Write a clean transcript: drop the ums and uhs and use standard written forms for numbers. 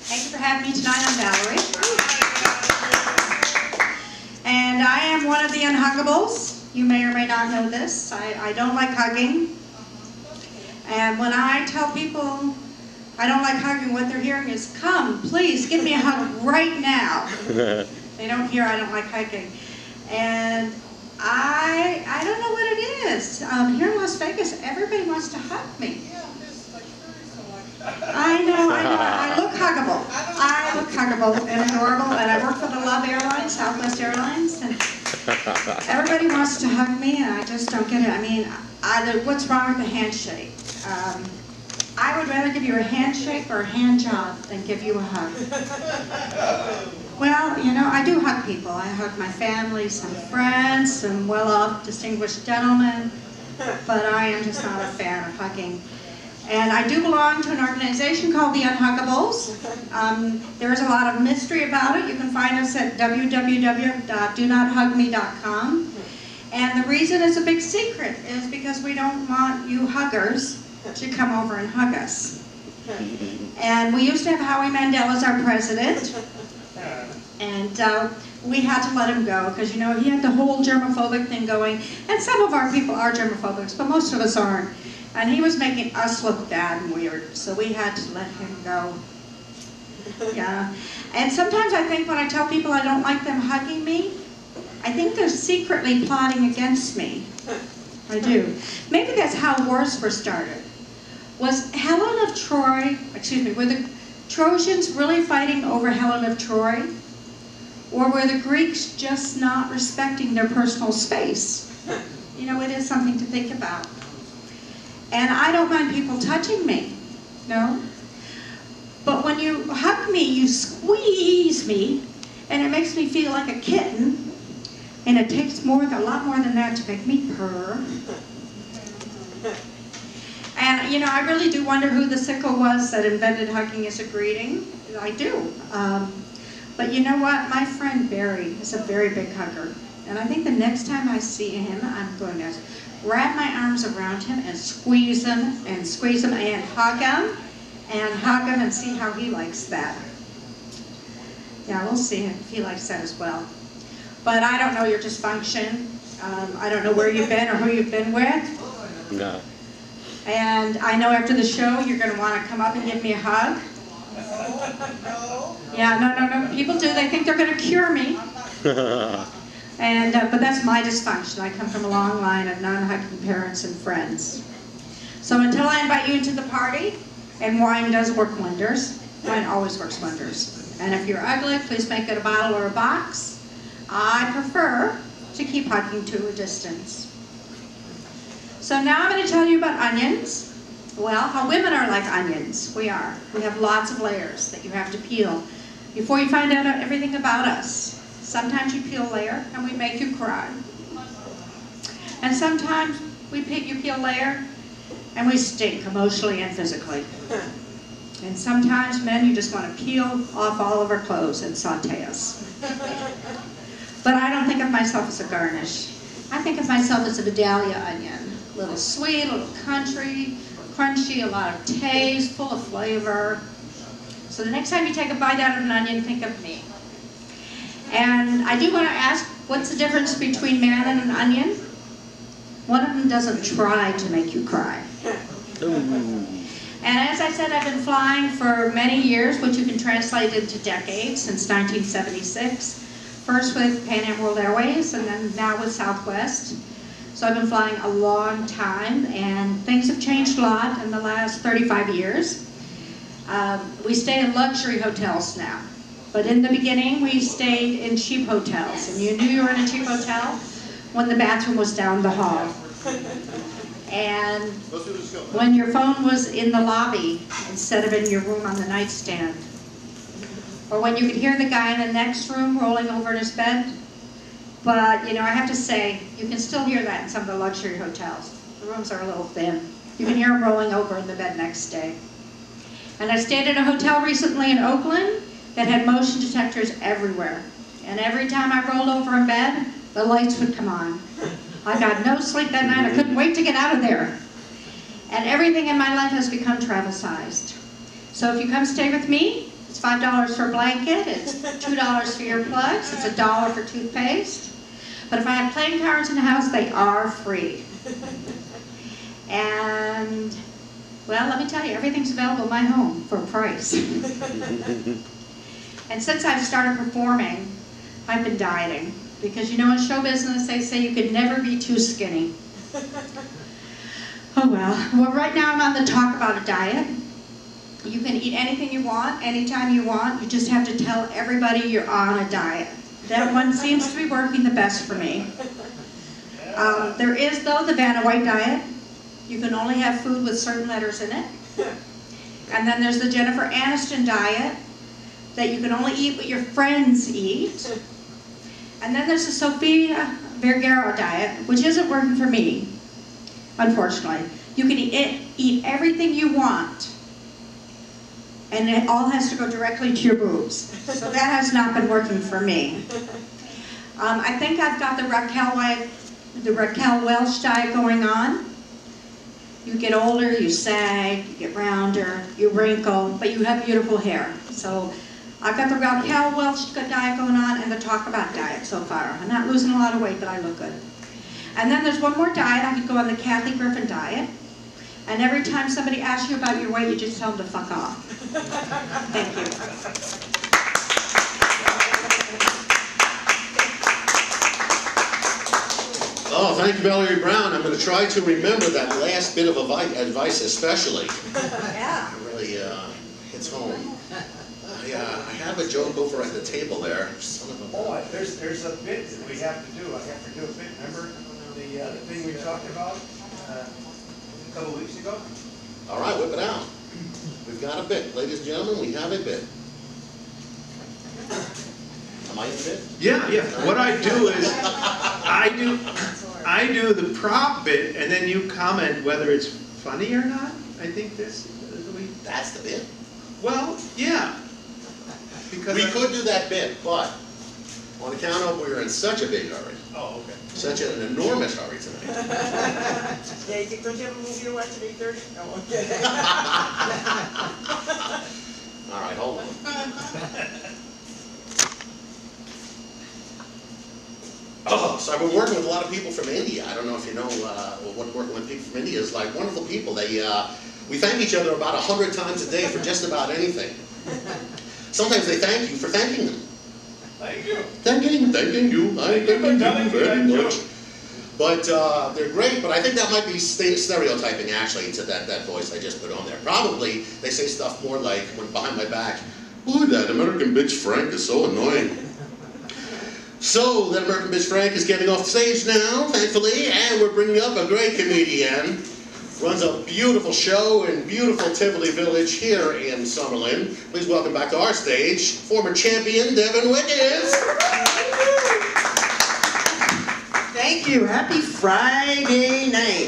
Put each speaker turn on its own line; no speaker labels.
Thank you for having me tonight. I'm Valerie. And I am one of the unhuggables. You may or may not know this. I don't like hugging. And when I tell people I don't like hugging, what they're hearing is, come, please, give me a hug right now. They don't hear I don't like hugging. And I don't know what it is. Here in Las Vegas, everybody wants to hug me. I know, I look huggable. I look huggable and adorable, and I work for the Love Airlines, Southwest Airlines, and everybody wants to hug me, and I just don't get it. I mean, what's wrong with the handshake? I would rather give you a handshake or a hand job than give you a hug. Well, you know, I do hug people. I hug my family, some friends, some well-off, distinguished gentlemen, but I am just not a fan of hugging. And I do belong to an organization called the Unhuggables. There is a lot of mystery about it. You can find us at www.donothugme.com. And the reason it's a big secret is because we don't want you huggers to come over and hug us. And we used to have Howie Mandel as our president. And we had to let him go because, you know, he had the whole germophobic thing going. And some of our people are germophobics, but most of us aren't. And he was making us look bad and weird, so we had to let him go. Yeah. And sometimes I think when I tell people I don't like them hugging me, I think they're secretly plotting against me. I do. Maybe that's how wars were started. Was Helen of Troy, were the Trojans really fighting over Helen of Troy? Or were the Greeks just not respecting their personal space? You know, it is something to think about. And I don't mind people touching me, no? But when you hug me, you squeeze me, and it makes me feel like a kitten, and it takes a lot more than that to make me purr. And, you know, I really do wonder who the sicko was that invented hugging as a greeting. I do. But you know what? My friend Barry is a very big hugger. And I think the next time I see him, I'm going to wrap my arms around him and squeeze him and hug him and see how he likes that. Yeah, we'll see if he likes that as well. But I don't know your dysfunction. I don't know where you've been or who you've been with.
No.
And I know after the show you're going to want to come up and give me a hug.
No.
Yeah, no. People do. They think they're going to cure me. And, but that's my dysfunction. I come from a long line of non-hugging parents and friends. So until I invite you into the party, and wine does work wonders, wine always works wonders. And if you're ugly, please make it a bottle or a box. I prefer to keep hugging to a distance. So now I'm going to tell you about onions. Well, how women are like onions. We are. We have lots of layers that you have to peel before you find out everything about us. Sometimes you peel a layer and we make you cry. And sometimes you peel a layer and we stink emotionally and physically. And sometimes, men, you just want to peel off all of our clothes and saute us. But I don't think of myself as a garnish. I think of myself as a Vidalia onion. A little sweet, a little crunchy, a lot of taste, full of flavor. So the next time you take a bite out of an onion, think of me. And I do want to ask, what's the difference between man and an onion? One of them doesn't try to make you cry. And as I said, I've been flying for many years, which you can translate into decades, since 1976. First with Pan Am World Airways, and then now with Southwest. So I've been flying a long time, and things have changed a lot in the last 35 years. We stay in luxury hotels now. But in the beginning, we stayed in cheap hotels. And you knew you were in a cheap hotel when the bathroom was down the hall. And when your phone was in the lobby instead of in your room on the nightstand. Or when you could hear the guy in the next room rolling over in his bed. But, you know, I have to say, you can still hear that in some of the luxury hotels. The rooms are a little thin. You can hear him rolling over in the bed next day. And I stayed at a hotel recently in Oakland that had motion detectors everywhere. And every time I rolled over in bed, the lights would come on. I got no sleep that night. I couldn't wait to get out of there. And everything in my life has become Travisized. So if you come stay with me, it's It's $5 for a blanket, it's $2 for earplugs, it's $1 for toothpaste. But if I have playing cards in the house, they are free. And, well, let me tell you, everything's available in my home for a price. And since I've started performing, I've been dieting. Because you know, in show business, they say you can never be too skinny. Oh well. Well, right now I'm on the Talk About a Diet. You can eat anything you want, anytime you want. You just have to tell everybody you're on a diet. That one seems to be working the best for me. There is, though, the Vanna White diet. You can only have food with certain letters in it. And then there's the Jennifer Aniston diet, that you can only eat what your friends eat. And then there's the Sofia Vergara diet, which isn't working for me, unfortunately. You can eat everything you want, and it all has to go directly to your boobs. So that has not been working for me. I think I've got the Raquel Welch diet going on. You get older, you sag, you get rounder, you wrinkle, but you have beautiful hair. So I've got the Raquel Welch diet going on and the Talk About diet so far. I'm not losing a lot of weight, but I look good. And then there's one more diet. I could go on the Kathy Griffin diet. And every time somebody asks you about your weight, you just tell them to fuck off. Thank you.
Oh, thank you, Valerie Brown. I'm going to try to remember that last bit of advice especially.
Yeah.
It really hits home. I have a joke over at the table there. Son of a...
Oh, there's a bit that we have to do. I have to do a bit. Remember the thing we talked about a couple weeks ago?
All right, whip it out. We've got a bit. Ladies and gentlemen, we have a bit. Am I in a bit?
Yeah. What I do is, I do the prop bit, and then you comment whether it's funny or not. I think that's
the bit.
Well, yeah. Because
We could do that bit, but on account of we're in such a big hurry,
Oh, okay.
such an enormous hurry tonight.
Yeah, don't you have a movie to watch at 8:30? No, okay.
All right, hold on. Oh, so I've been working with a lot of people from India. I don't know if you know what working with people from India is like. Wonderful people. We thank each other about 100 times a day for just about anything. Sometimes they thank you for thanking them.
Thank you.
Thanking you. I thank you very much.
You.
But they're great, but I think that might be stereotyping actually to that voice I just put on there. Probably they say stuff more like, when behind my back, "Boy, that American bitch Frank is so annoying." So, that American bitch Frank is getting off the stage now, thankfully, and we're bringing up a great comedian. Runs a beautiful show in beautiful Tivoli Village here in Summerlin. Please welcome back to our stage, former champion Devin Wickens.
Thank you. Happy Friday night.